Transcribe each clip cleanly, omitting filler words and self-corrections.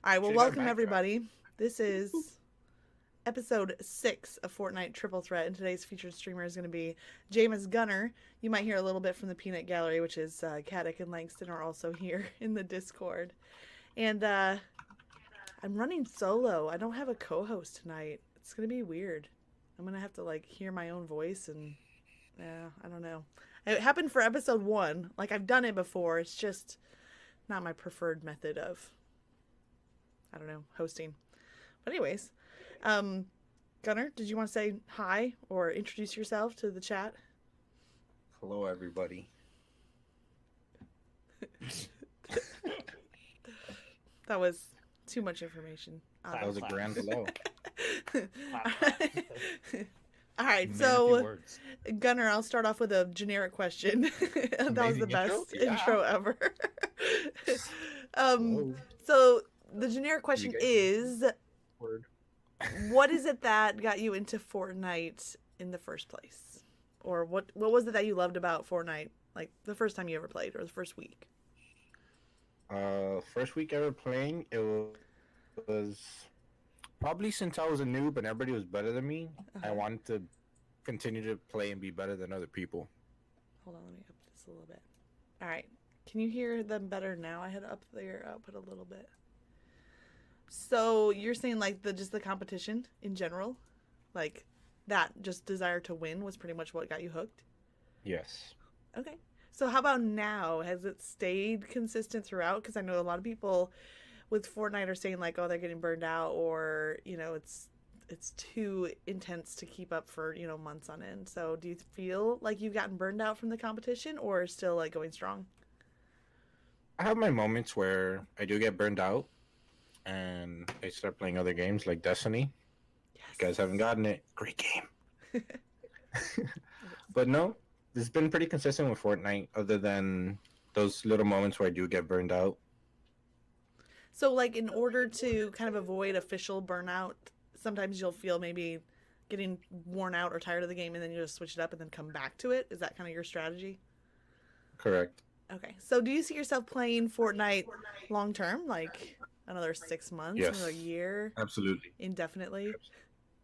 All right, well, welcome everybody. This is episode 6 of Fortnite Triple Threat, and today's featured streamer is going to be JMsGunner. You might hear a little bit from the Peanut Gallery, which is Caddick and Langston are also here in the Discord. And I'm running solo. I don't have a co-host tonight. It's going to be weird. I'm going to have to, like, hear my own voice, and I don't know. It happened for episode 1. Like, I've done it before. It's just not my preferred method of, I don't know, hosting. But anyways, Gunner, did you want to say hi or introduce yourself to the chat? Hello, everybody. That was too much information. That was a grand hello. All right, so Gunner, I'll start off with a generic question. That was the best intro ever. So the generic question is, what is it that got you into Fortnite in the first place? Or what was it that you loved about Fortnite, like the first time you ever played or the first week? First week ever playing, it was probably since I was a noob and everybody was better than me. I wanted to continue to play and be better than other people. Hold on, let me up this a little bit. All right, can you hear them better now? I had up their output a little bit. So you're saying like just the competition in general, like that just desire to win was pretty much what got you hooked? Yes. Okay. So how about now? Has it stayed consistent throughout? Because I know a lot of people with Fortnite are saying like, oh, they're getting burned out, or you know, it's too intense to keep up for, you know, months on end. So do you feel like you've gotten burned out from the competition, or still like going strong? I have my moments where I do get burned out and I start playing other games like Destiny. Yes. You guys haven't gotten it. Great game. But no, it's been pretty consistent with Fortnite other than those little moments where I do get burned out. So like in order to kind of avoid official burnout, sometimes you'll feel maybe getting worn out or tired of the game, and then you just switch it up and then come back to it. Is that kind of your strategy? Correct. Okay. So do you see yourself playing Fortnite long term, like another 6 months, yes. Another year? Absolutely. Indefinitely?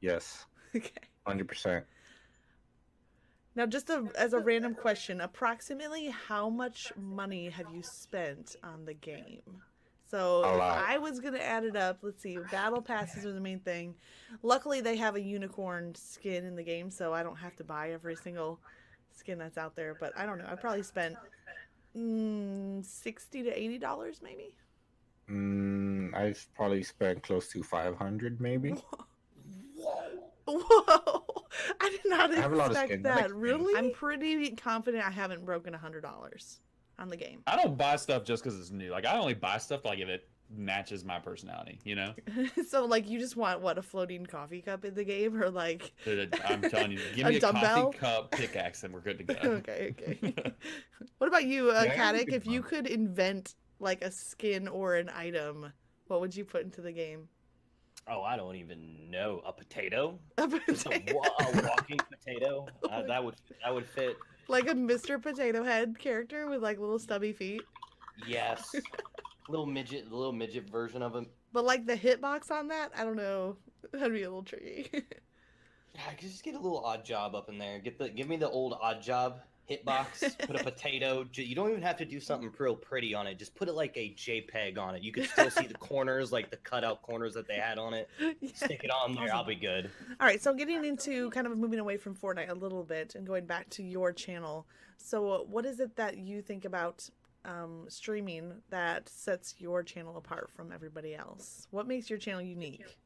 Yes. Okay. 100%. Now, just as a random question, approximately how much money have you spent on the game? So if I was going to add it up, let's see, battle passes are the main thing. Luckily, they have a unicorn skin in the game, so I don't have to buy every single skin that's out there. But I don't know. I probably spent $60 to $80 maybe. I've probably spent close to $500 maybe. Whoa! I did not expect I have a lot of skins. that. Really? I'm pretty confident I haven't broken $100 on the game. I don't buy stuff just because it's new. Like, I only buy stuff like if it matches my personality, you know? So, like, you just want, what, a floating coffee cup in the game? Or, like... I'm telling you, give me a coffee cup pickaxe and we're good to go. Okay. What about you, Caddick? If you could invent, like, a skin or an item, what would you put into the game? Oh, I don't even know. A potato? A potato? A walking potato? That would fit. Like a Mr. Potato Head character with like little stubby feet? Yes. little midget version of him. But like the hitbox on that? I don't know. That'd be a little tricky. I could just get a little odd job up in there. Give me the old odd job hitbox. Put a potato. You don't even have to do something real pretty on it. Just put it like a JPEG on it. You could still see the corners, like the cutout corners that they had on it. Yeah. Stick it on there. I'll be good. All right. So getting into kind of moving away from Fortnite a little bit and going back to your channel. So what is it that you think about streaming that sets your channel apart from everybody else? What makes your channel unique?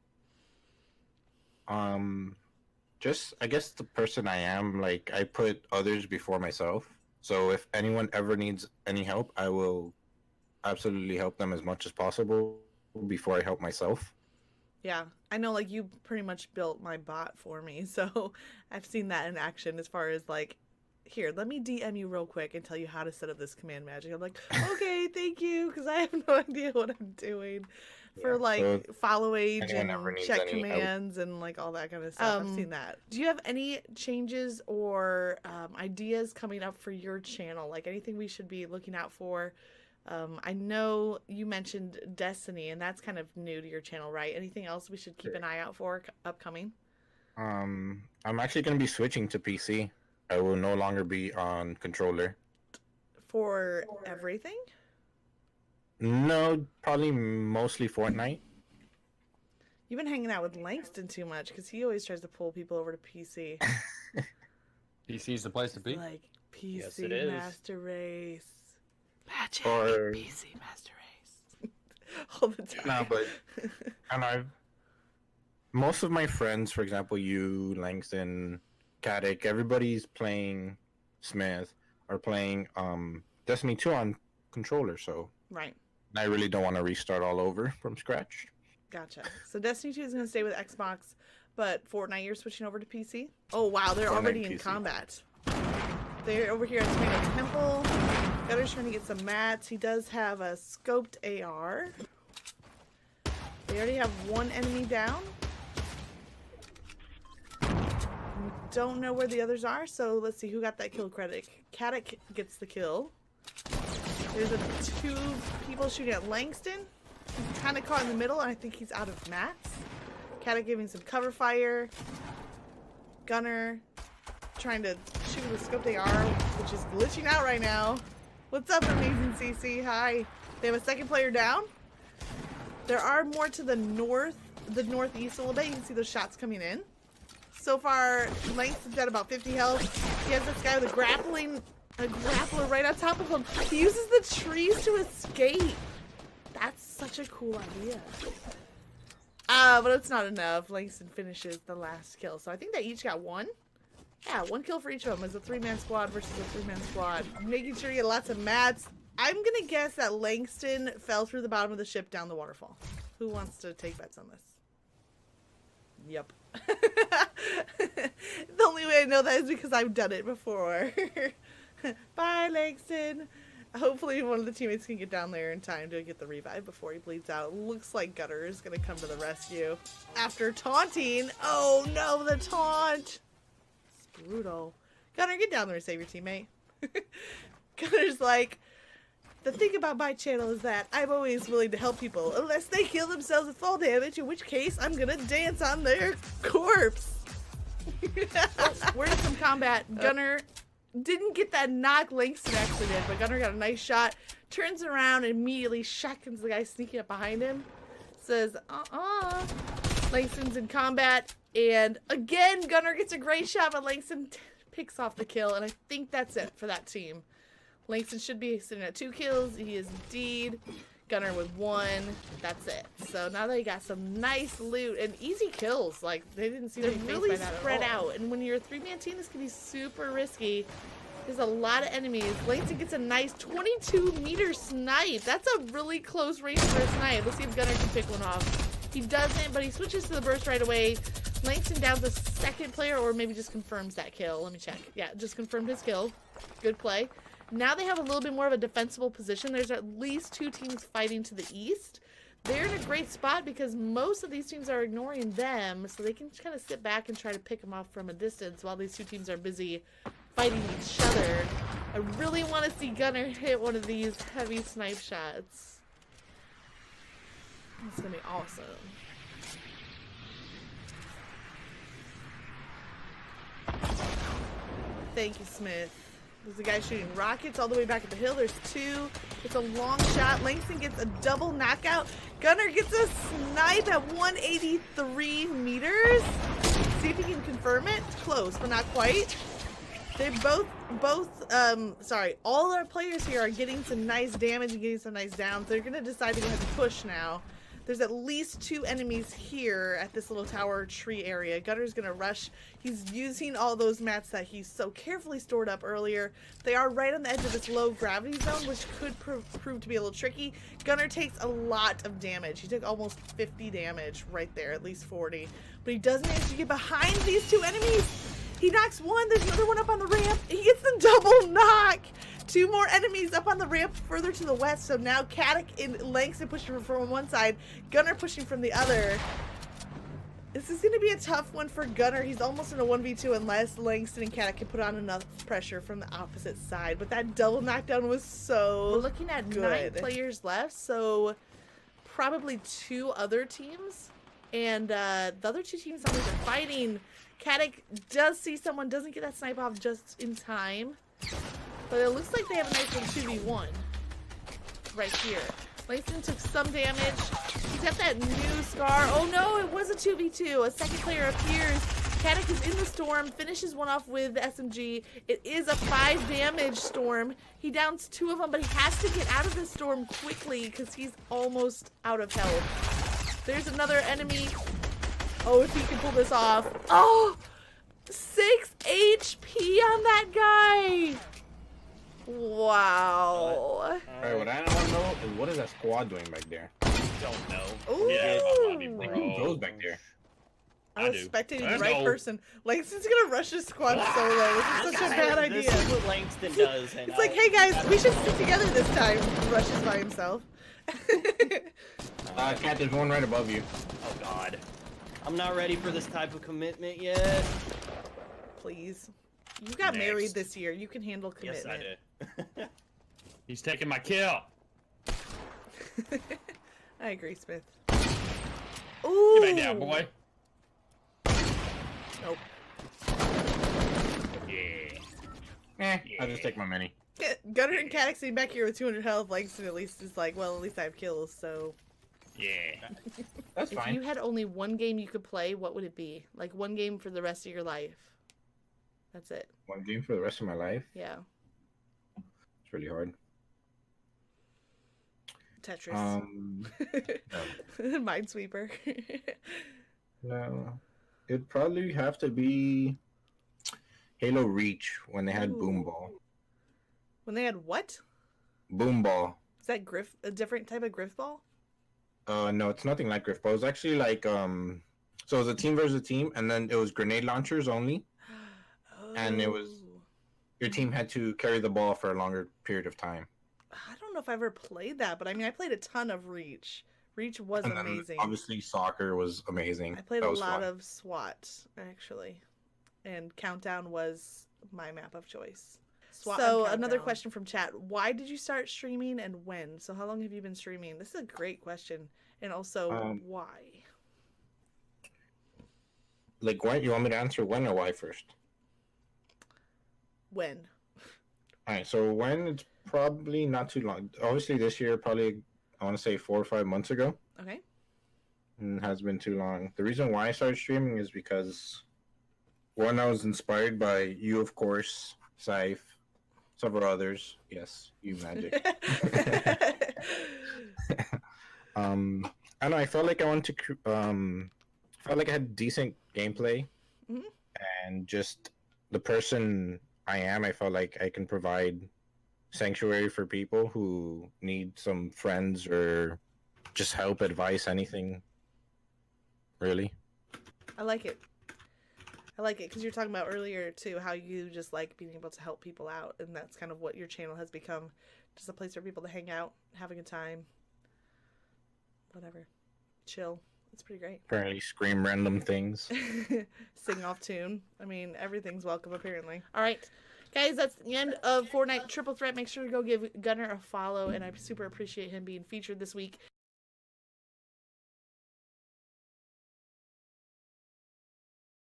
Just, I guess, the person I am. Like, I put others before myself. So if anyone ever needs any help, I will absolutely help them as much as possible before I help myself. Yeah, I know, like, you pretty much built my bot for me, so I've seen that in action as far as, like, here, let me DM you real quick and tell you how to set up this command magic. I'm like, okay, thank you, because I have no idea what I'm doing. For like so follow age and check commands and like all that kind of stuff. I've seen that. Do you have any changes or ideas coming up for your channel? Like anything we should be looking out for I know you mentioned Destiny, and that's kind of new to your channel, right? Anything else we should keep an eye out for upcoming? I'm actually going to be switching to PC. I will no longer be on controller. For everything? No, probably mostly Fortnite. You've been hanging out with Langston too much because he always tries to pull people over to PC. PC's the place to be. Like PC Yes, it is. Master Race. Magic Or- PC Master Race. All the time. No, but and most of my friends, for example, you, Langston, Caddick, everybody's playing Smith or playing Destiny 2 on controller, so Right. I really don't want to restart all over from scratch. Gotcha. So Destiny 2 is going to stay with Xbox, but Fortnite you're switching over to PC? Oh wow, they're Fortnite already in PC. combat. They're over here at Tomato Temple. Gunner's trying to get some mats. He does have a scoped AR. They already have one enemy down. Don't know where the others are, so let's see who got that kill credit. Caddick gets the kill. There's two people shooting at Langston. He's kind of caught in the middle, and I think he's out of mats. Caddick giving some cover fire. Gunner trying to shoot with scoped AR, which is glitching out right now. What's up, Amazing CC? Hi. They have a second player down. There are more to the northeast a little bit. You can see those shots coming in. So far, Langston's at about 50 health. He has this guy with a grappler right on top of him. He uses the trees to escape. That's such a cool idea. But it's not enough. Langston finishes the last kill. So I think they each got one. Yeah, one kill for each of them as a 3-man squad versus a 3-man squad. Making sure you get lots of mats. I'm going to guess that Langston fell through the bottom of the ship down the waterfall. Who wants to take bets on this? Yep. The only way I know that is because I've done it before. Bye, Langston. Hopefully one of the teammates can get down there in time to get the revive before he bleeds out. Looks like Gunner is going to come to the rescue. After taunting. Oh no, the taunt. It's brutal. Gunner, get down there and save your teammate. Gunner's like, the thing about my channel is that I'm always willing to help people unless they kill themselves with fall damage, in which case I'm gonna dance on their corpse. We're in some combat. Gunner didn't get that knock Langston actually did, but Gunner got a nice shot. Turns around and immediately shotguns the guy sneaking up behind him. Says, Langston's in combat, and again Gunner gets a great shot, but Langston picks off the kill, and I think that's it for that team. Langston should be sitting at 2 kills. He is indeed. Gunner with 1. That's it. So now they got some nice loot and easy kills. Like, they didn't seem to be really spread out. And when you're a 3-man team, this can be super risky. There's a lot of enemies. Langston gets a nice 22-meter snipe. That's a really close range for a snipe. Let's see if Gunner can pick one off. He doesn't, but he switches to the burst right away. Langston downs the second player, or maybe just confirms that kill. Let me check. Yeah, just confirmed his kill. Good play. Now they have a little bit more of a defensible position. There's at least 2 teams fighting to the east. They're in a great spot because most of these teams are ignoring them, so they can kind of sit back and try to pick them off from a distance while these 2 teams are busy fighting each other. I really want to see Gunner hit one of these heavy snipe shots. It's going to be awesome. Thank you, Smith. There's a guy shooting rockets all the way back at the hill. There's 2. It's a long shot. Langston gets a double knockout. Gunner gets a snipe at 183 meters. See if he can confirm it. Close, but not quite. They're all our players here are getting some nice damage and getting some nice downs. They're going to decide to go ahead and push now. There's at least 2 enemies here at this little tower tree area. Gunner's gonna rush. He's using all those mats that he so carefully stored up earlier. They are right on the edge of this low gravity zone, which could prove to be a little tricky. Gunner takes a lot of damage. He took almost 50 damage right there, at least 40. But he does manage to get behind these 2 enemies. He knocks one. There's another one up on the ramp. He gets the double knock. 2 more enemies up on the ramp further to the west. So now Caddick and Langston pushing from one side, Gunner pushing from the other. This is going to be a tough one for Gunner. He's almost in a 1v2 unless Langston and Caddick can put on enough pressure from the opposite side. But that double knockdown was so We're looking at good. 9 players left, so probably 2 other teams. And the other 2 teams are fighting. Caddick does see someone, doesn't get that snipe off just in time. But it looks like they have a nice little 2v1 right here. Langston took some damage. He's got that new scar. Oh no, it was a 2v2. A second player appears. Caddick is in the storm, finishes one off with the SMG. It is a 5 damage storm. He downs 2 of them, but he has to get out of the storm quickly because he's almost out of health. There's another enemy. Oh, if he can pull this off. Oh, 6 HP on that guy. Wow. Alright, what I don't want to know is what is that squad doing back there? Don't know. Ooh. Yeah, Like, who goes back there? I was do. expecting the Let's right go. person. Langston's gonna rush his squad solo, which is such a bad idea. This is what Langston does. And It's like, hey guys, we should stick together this time. He rushes by himself. Cat, there's one right above you. Oh God, I'm not ready for this type of commitment yet. Please. You got Next. married this year. You can handle Yes, commitment. I did. He's taking my kill. I agree, Smith. Ooh. Get back down, boy. Nope. Yeah. I'll just take my mini. Gunner and Caddick sitting back here with 200 health. Langston at least is like, well, at least I have kills, so. Yeah. That's If fine. you had only one game you could play, what would it be? Like one game for the rest of your life. That's it. One game for the rest of my life. Yeah. It's really hard. Tetris. Minesweeper. No. It'd probably have to be Halo Reach when they had Boom Ooh. Ball. When they had what? Boom Ball. Is that a different type of griff ball? No, it's nothing like Griff Ball. It was actually like so it was a team versus a team, and then it was grenade launchers only. And it was- Oh. Your team had to carry the ball for a longer period of time. I don't know if I ever played that, but I mean, I played a ton of Reach. Reach was And then amazing. obviously soccer was amazing. I played That a was lot fun. of SWAT, actually. And Countdown was my map of choice. SWAT So and another Countdown. question from chat. Why did you start streaming and when? So how long have you been streaming? This is a great question. And also, why? Like, when you want me to answer when or why first? When? All right, so when it's probably not too long. Obviously, this year, probably, I want to say 4 or 5 months ago. Okay. And it has been too long. The reason why I started streaming is because, one, I was inspired by you, of course, Saif, several others. Yes, you magic. I don't know. I felt like I wanted to. Felt like I had decent gameplay, Mhm. and just the person I am. I felt like I can provide sanctuary for people who need some friends or just help, advice, anything. Really. I like it. I like it because you were talking about earlier too how you just like being able to help people out, and that's kind of what your channel has become, just a place for people to hang out, have a good time, whatever, chill. It's pretty great. Apparently, scream random things. Sing off tune. I mean, everything's welcome apparently. All right, guys, that's the end of Fortnite Triple Threat. Make sure to go give Gunner a follow, and I super appreciate him being featured this week.